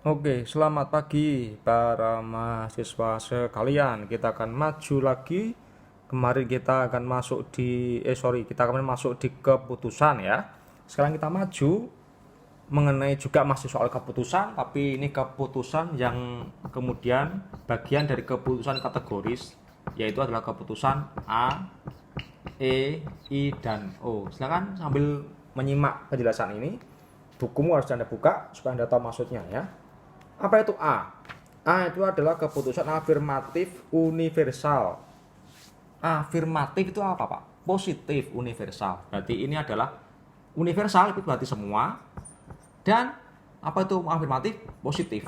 Oke, selamat pagi para mahasiswa sekalian. Kita akan maju lagi. Kemarin kita akan masuk kita akan masuk di keputusan ya. Sekarang kita maju mengenai juga masih soal keputusan, tapi ini keputusan yang kemudian bagian dari keputusan kategoris, yaitu adalah keputusan A, E, I, dan O. Silakan sambil menyimak penjelasan ini. Bukumu harus Anda buka supaya Anda tahu maksudnya ya. Apa itu A? A itu adalah keputusan afirmatif universal. Afirmatif itu apa, Pak? Positif universal. Berarti ini adalah universal, itu berarti semua. Dan apa itu afirmatif? Positif.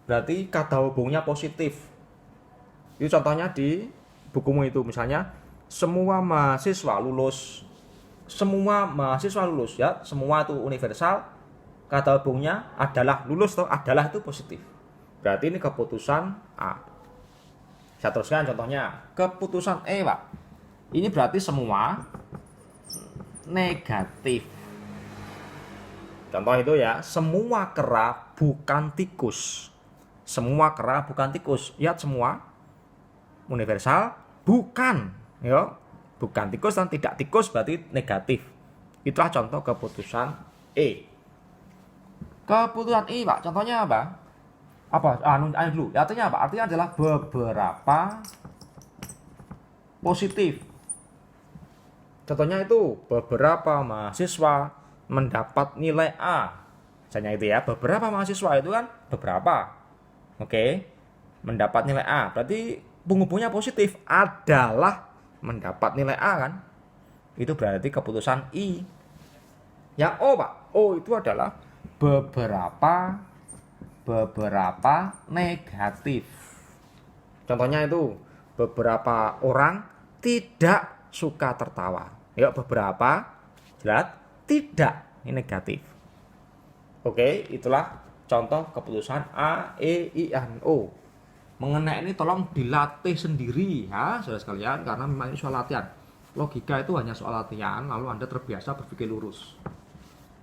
Berarti kata hubungnya positif. Itu contohnya di bukumu itu, misalnya semua mahasiswa lulus. Semua mahasiswa lulus ya, semua itu universal. Kata hubungnya adalah lulus atau adalah itu positif. Berarti ini keputusan A. Saya teruskan contohnya. Keputusan E, Pak. Ini berarti semua negatif. Contoh itu ya, semua kera bukan tikus. Semua kera bukan tikus. Lihat semua universal bukan, ya. Bukan tikus dan tidak tikus berarti negatif. Itulah contoh keputusan E. Keputusan I, Pak. Contohnya apa? Dulu. Artinya apa? Artinya adalah beberapa positif. Contohnya itu beberapa mahasiswa mendapat nilai A. Misalnya itu ya, beberapa mahasiswa itu kan beberapa. Oke. Mendapat nilai A. Berarti penghubungnya positif adalah mendapat nilai A kan? Itu berarti keputusan I. Yang O, Pak. O itu adalah beberapa negatif. Contohnya itu beberapa orang tidak suka tertawa. Ya, beberapa jelas tidak, ini negatif. Oke, itulah contoh keputusan A, E, I, dan O. Mengenai ini tolong dilatih sendiri ya, saudara sekalian, karena memang ini soal latihan. Logika itu hanya soal latihan, lalu Anda terbiasa berpikir lurus.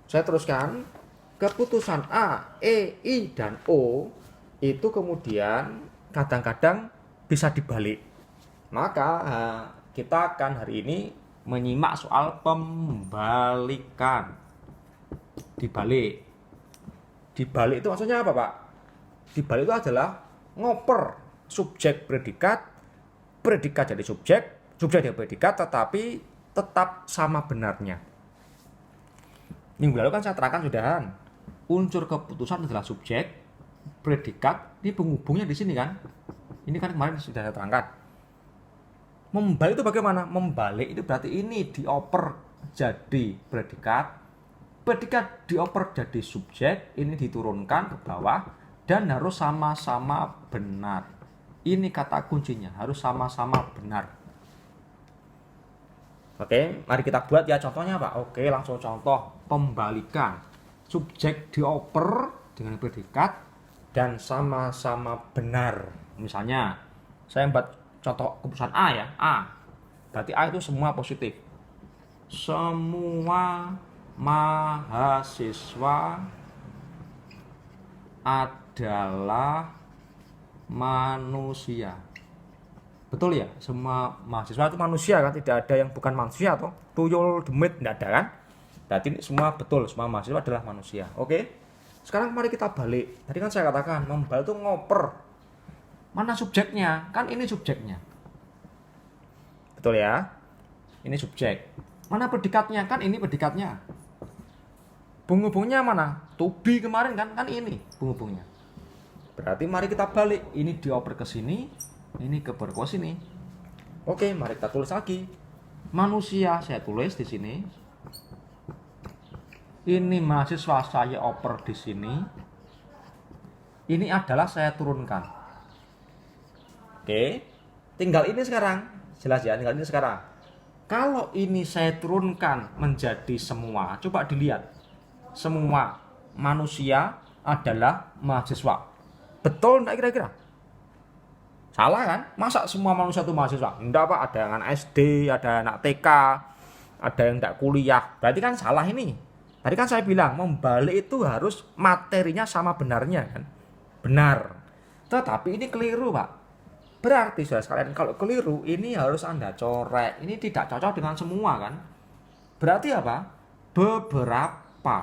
Saya teruskan. Keputusan A, E, I, dan O itu kemudian kadang-kadang bisa dibalik. Maka kita akan hari ini menyimak soal pembalikan. Dibalik. Dibalik itu maksudnya apa, Pak? Dibalik itu adalah ngoper subjek predikat, predikat jadi subjek jadi predikat, tetapi tetap sama benarnya. Minggu lalu kan saya terangkan sudahan. Unsur keputusan adalah subjek, predikat, ini penghubungnya di sini kan. Ini kan kemarin sudah saya terangkan. Membalik itu bagaimana? Membalik itu berarti ini dioper jadi predikat, predikat dioper jadi subjek, ini diturunkan ke bawah dan harus sama-sama benar. Ini kata kuncinya, harus sama-sama benar. Oke, mari kita buat ya contohnya, Pak. Oke, langsung contoh pembalikan. Subjek dioper dengan predikat dan sama-sama benar. Misalnya, saya buat contoh keputusan A ya. A. Berarti A itu semua positif. Semua mahasiswa adalah manusia. Betul ya? Semua mahasiswa itu manusia kan? Tidak ada yang bukan manusia atau tuyul demit, tidak ada kan? Berarti semua betul, semua mahasiswa adalah manusia. Oke. Sekarang mari kita balik. Tadi kan saya katakan membalik itu ngoper. Mana subjeknya? Kan ini subjeknya. Betul ya? Ini subjek. Mana predikatnya? Kan ini predikatnya. Penghubungnya mana? To be kemarin kan ini penghubungnya. Berarti mari kita balik. Ini dioper ke sini, ini ke sini. Oke, mari kita tulis lagi. Manusia saya tulis di sini. Ini mahasiswa saya oper di sini. Ini adalah saya turunkan. Oke. Tinggal ini sekarang. Jelas ya, tinggal ini sekarang. Kalau ini saya turunkan menjadi semua, coba dilihat. Semua manusia adalah mahasiswa. Betul enggak kira-kira? Salah kan? Masa semua manusia itu mahasiswa? Enggak, Pak. Ada anak SD, ada anak TK, ada yang enggak kuliah. Berarti kan salah ini. Tadi kan saya bilang membalik itu harus materinya sama benarnya kan. Benar. Tetapi ini keliru, Pak. Berarti saudara sekalian kalau keliru ini harus Anda corek. Ini tidak cocok dengan semua kan. Berarti apa? Beberapa.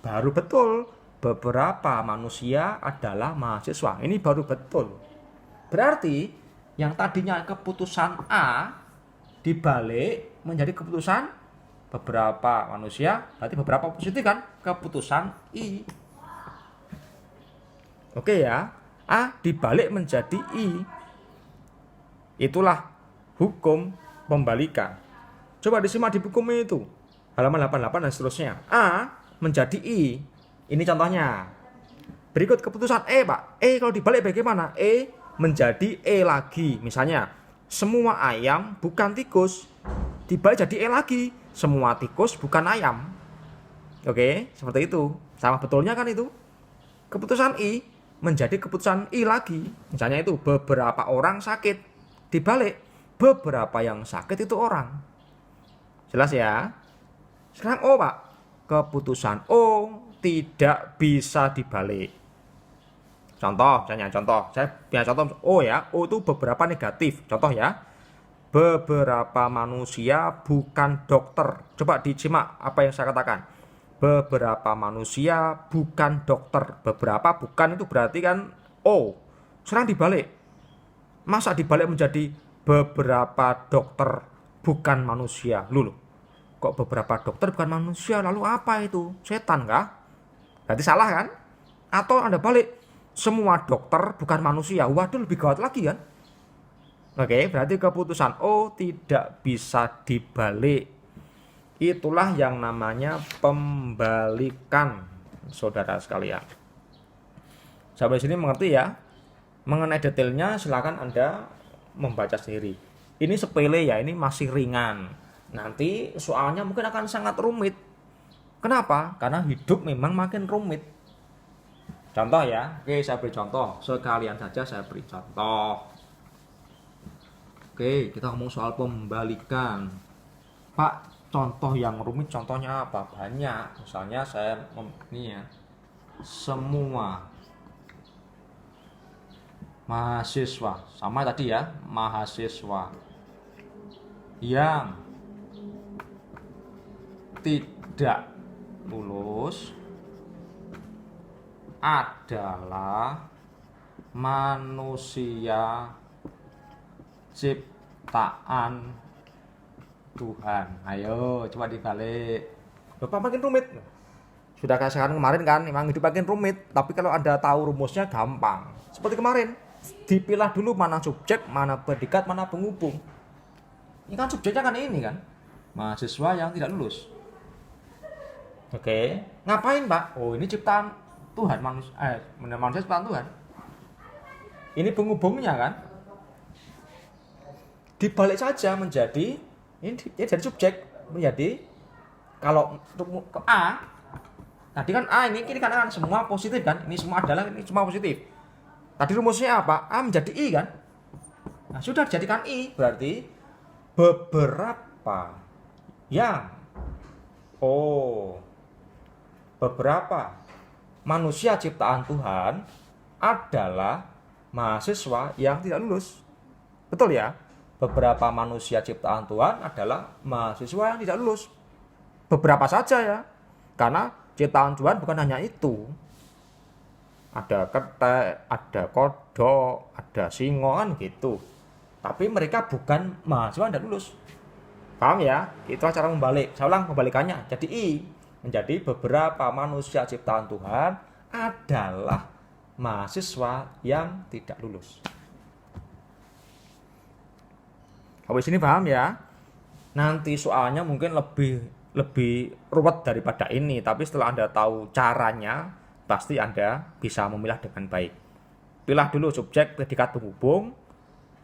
Baru betul. Beberapa manusia adalah mahasiswa. Ini baru betul. Berarti yang tadinya keputusan A dibalik menjadi keputusan beberapa manusia, berarti beberapa positif kan? Keputusan I. Oke ya. A dibalik menjadi I. Itulah hukum pembalikan. Coba disimak di bukumu itu. Halaman 88 dan seterusnya. A menjadi I. Ini contohnya. Berikut keputusan E, Pak. E kalau dibalik bagaimana? E menjadi E lagi. Misalnya, semua ayam bukan tikus. Dibalik jadi E lagi. Semua tikus bukan ayam. Oke, seperti itu. Sama betulnya kan itu. Keputusan I menjadi keputusan I lagi. Misalnya itu beberapa orang sakit. Dibalik beberapa yang sakit itu orang. Jelas ya? Sekarang O, Pak. Keputusan O tidak bisa dibalik. Contoh, misalnya saya punya contoh O ya. O itu beberapa negatif. Contoh ya. Beberapa manusia bukan dokter. Coba disimak apa yang saya katakan. Beberapa manusia bukan dokter. Beberapa bukan itu berarti kan O. Sekarang dibalik. Masa dibalik menjadi beberapa dokter bukan manusia? Loh, kok beberapa dokter bukan manusia? Lalu apa itu? Setan kah? Berarti salah kan? Atau Anda balik, semua dokter bukan manusia. Waduh, lebih gawat lagi kan? Oke, berarti keputusan O tidak bisa dibalik. Itulah yang namanya pembalikan, saudara sekalian. Sampai sini mengerti ya? Mengenai detailnya silakan Anda membaca sendiri. Ini sepele ya, ini masih ringan. Nanti soalnya mungkin akan sangat rumit. Kenapa? Karena hidup memang makin rumit. Contoh ya, oke saya beri contoh. Sekalian saja saya beri contoh. Oke, kita ngomong soal pembalikan. Pak, contoh yang rumit contohnya apa? Banyak. Misalnya saya ini ya. Semua mahasiswa, sama tadi ya, mahasiswa yang tidak lulus adalah manusia ciptaan Tuhan. Ayo coba dibalik. Bapak makin rumit. Sudah kayak sekarang kemarin kan, memang hidup makin rumit. Tapi kalau Anda tahu rumusnya gampang. Seperti kemarin, dipilah dulu mana subjek, mana predikat, mana penghubung. Ini kan subjeknya kan ini kan, mahasiswa yang tidak lulus. Oke, ngapain Pak? Oh ini ciptaan Tuhan, manusia ciptaan Tuhan. Ini penghubungnya kan. Dibalik saja menjadi ini jadi subjek menjadi kalau untuk A tadi kan A ini kan semua positif kan, ini semua adalah ini semua positif. Tadi rumusnya apa? A menjadi I kan. Nah sudah dijadikan I berarti beberapa yang beberapa manusia ciptaan Tuhan adalah mahasiswa yang tidak lulus. Betul ya? Beberapa manusia ciptaan Tuhan adalah mahasiswa yang tidak lulus. Beberapa saja ya. Karena ciptaan Tuhan bukan hanya itu. Ada ketek, ada kodok, ada singo kan gitu. Tapi mereka bukan mahasiswa yang tidak lulus. Paham ya? Itulah cara membalik. Saya ulang pembalikannya. Jadi I menjadi beberapa manusia ciptaan Tuhan adalah mahasiswa yang tidak lulus. Sampai sini paham ya? Nanti soalnya mungkin lebih ruwet daripada ini, tapi setelah Anda tahu caranya, pasti Anda bisa memilah dengan baik. Pilah dulu subjek, predikat, penghubung,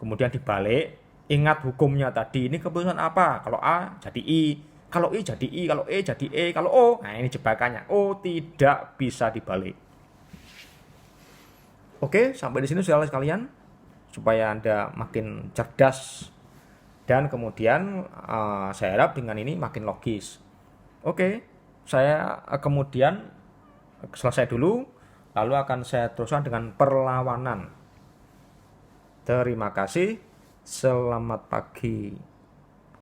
kemudian dibalik. Ingat hukumnya tadi, ini keputusan apa? Kalau A jadi I, kalau I jadi I, kalau E jadi E, kalau O, nah ini jebakannya. O tidak bisa dibalik. Oke, sampai di sini saudara sekalian, supaya Anda makin cerdas. Dan kemudian saya harap dengan ini makin logis. Oke, saya kemudian selesai dulu, lalu akan saya teruskan dengan perlawanan. Terima kasih, selamat pagi.